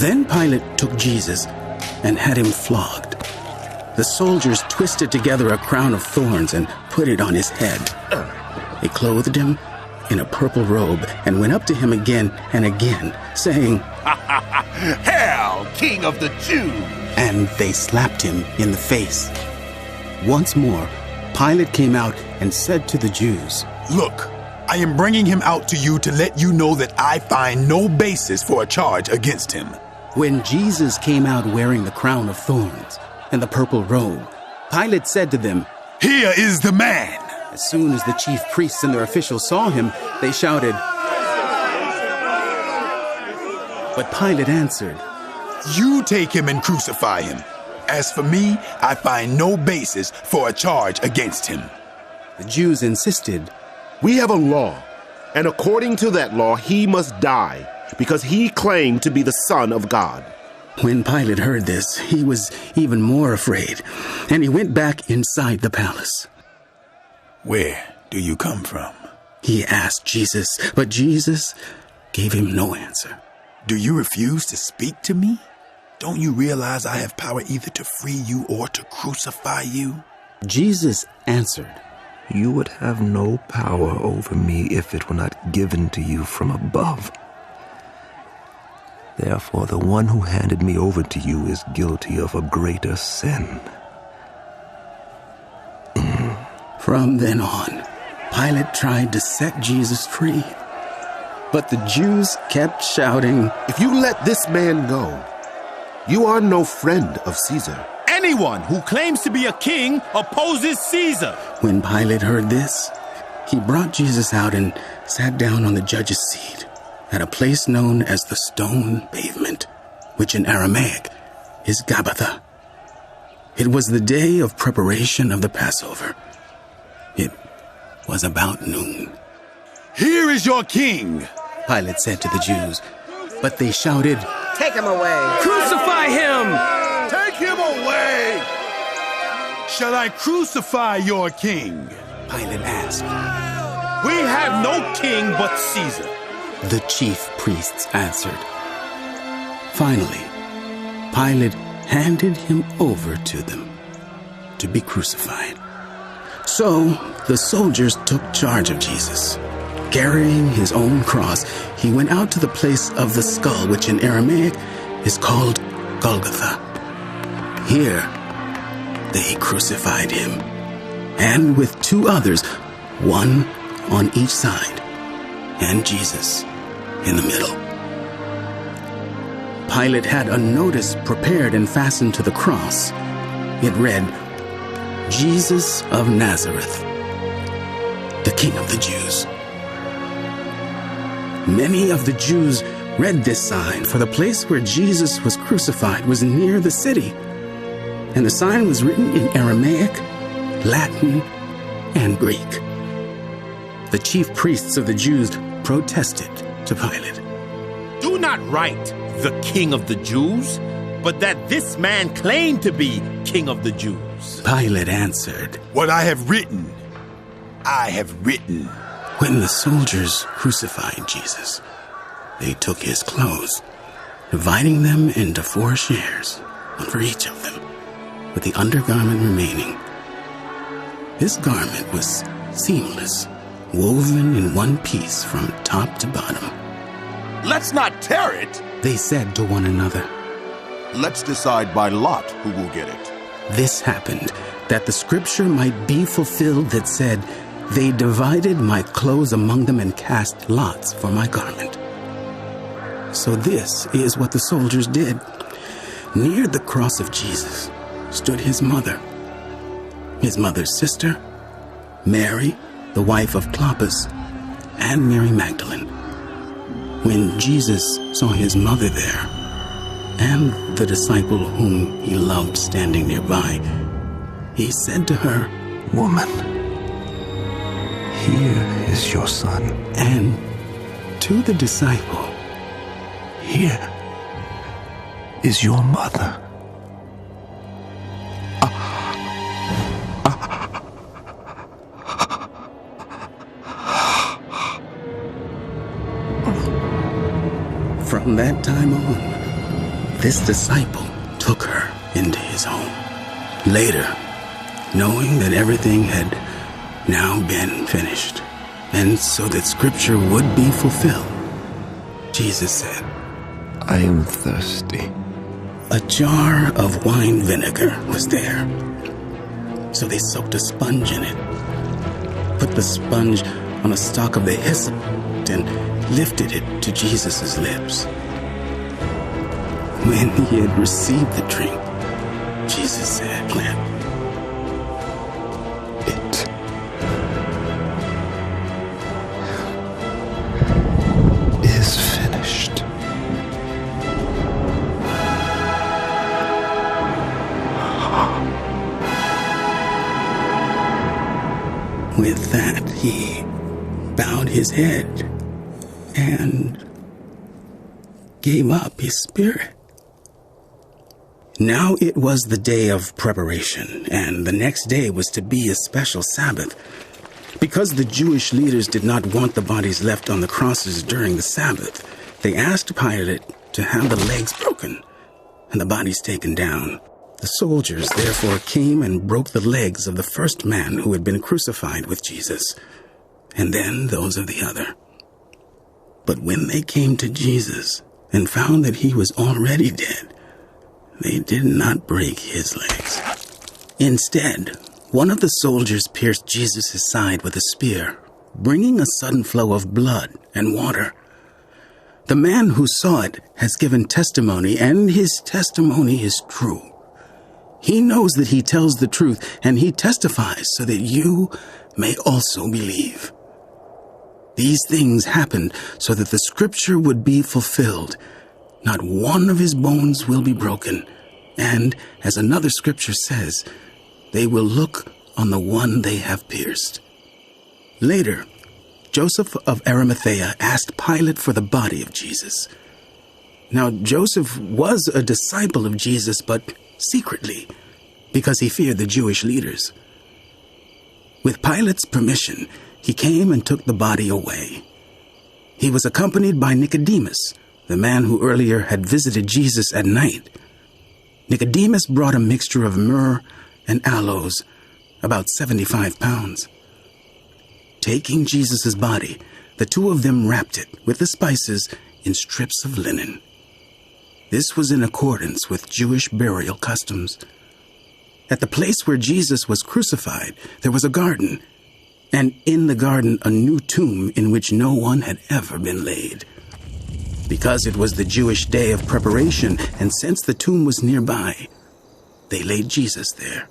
Then Pilate took Jesus and had him flogged. The soldiers twisted together a crown of thorns and put it on his head. They clothed him in a purple robe and went up to him again and again, saying, "Hail, King of the Jews!" And they slapped him in the face. Once more, Pilate came out and said to the Jews, "Look, I am bringing him out to you to let you know that I find no basis for a charge against him." When Jesus came out wearing the crown of thorns and the purple robe, Pilate said to them, "Here is the man." As soon as the chief priests and their officials saw him, they shouted. But Pilate answered, "You take him and crucify him. As for me, I find no basis for a charge against him." The Jews insisted, "We have a law, and according to that law he must die, because he claimed to be the Son of God." When Pilate heard this, he was even more afraid, and he went back inside the palace. "Where do you come from?" he asked Jesus, but Jesus gave him no answer. "Do you refuse to speak to me? Don't you realize I have power either to free you or to crucify you?" Jesus answered, "You would have no power over me if it were not given to you from above. Therefore, the one who handed me over to you is guilty of a greater sin." From then on, Pilate tried to set Jesus free. But the Jews kept shouting, "If you let this man go, you are no friend of Caesar." Anyone who claims to be a king opposes Caesar. When Pilate heard this, he brought Jesus out and sat down on the judge's seat at a place known as the Stone Pavement, which in Aramaic is Gabbatha. It was the day of preparation of the Passover. It was about noon. "Here is your king," Pilate said to the Jews, but they shouted, "Take him away! Crucify him!" "Take him away!" "Shall I crucify your king?" Pilate asked. "We have no king but Caesar." The chief priests answered. Finally, Pilate handed him over to them to be crucified. So the soldiers took charge of Jesus. Carrying his own cross, he went out to the place of the skull, which in Aramaic is called Golgotha. Here they crucified him, and with two others, one on each side, and Jesus in the middle. Pilate had a notice prepared and fastened to the cross. It read, "Jesus of Nazareth, the King of the Jews." Many of the Jews read this sign, for the place where Jesus was crucified was near the city, and the sign was written in Aramaic, Latin, and Greek. The chief priests of the Jews protested to Pilate. "Do not write, 'The King of the Jews,' but that this man claimed to be King of the Jews." Pilate answered, "What I have written, I have written." When the soldiers crucified Jesus, they took his clothes, dividing them into 4 shares, one for each of them, with the undergarment remaining. This garment was seamless, woven in one piece from top to bottom. "Let's not tear it." They said to one another. "Let's decide by lot who will get it." This happened that the scripture might be fulfilled that said, "They divided my clothes among them and cast lots for my garment." So this is what the soldiers did. Near the cross of Jesus stood his mother's sister, Mary, the wife of Clopas, and Mary Magdalene. When Jesus saw his mother there, and the disciple whom he loved standing nearby, he said to her, "Woman, here is your son." And to the disciple, "Here is your mother." From that time on, this disciple took her into his home. Later, knowing that everything had now been finished, and so that Scripture would be fulfilled, Jesus said, I am thirsty. A jar of wine vinegar was there. So they soaked a sponge in it, put the sponge on a stalk of the hyssop, and lifted it to Jesus' lips. When he had received the drink, Jesus said, It is finished. With that, he bowed his head and gave up his spirit. Now it was the day of preparation, and the next day was to be a special Sabbath. Because the Jewish leaders did not want the bodies left on the crosses during the Sabbath, they asked Pilate to have the legs broken and the bodies taken down. The soldiers therefore came and broke the legs of the first man who had been crucified with Jesus, and then those of the other. But when they came to Jesus and found that he was already dead, they did not break his legs. Instead, one of the soldiers pierced Jesus' side with a spear, bringing a sudden flow of blood and water. The man who saw it has given testimony, and his testimony is true. He knows that he tells the truth, and he testifies so that you may also believe. These things happened so that the Scripture would be fulfilled. Not one of his bones will be broken. And, as another Scripture says, they will look on the one they have pierced. Later, Joseph of Arimathea asked Pilate for the body of Jesus. Now, Joseph was a disciple of Jesus, but secretly, because he feared the Jewish leaders. With Pilate's permission, he came and took the body away. He was accompanied by Nicodemus, the man who earlier had visited Jesus at night. Nicodemus brought a mixture of myrrh and aloes, about 75 pounds. Taking Jesus' body, the two of them wrapped it with the spices in strips of linen. This was in accordance with Jewish burial customs. At the place where Jesus was crucified, there was a garden, and in the garden a new tomb in which no one had ever been laid. Because it was the Jewish day of preparation, and since the tomb was nearby, they laid Jesus there.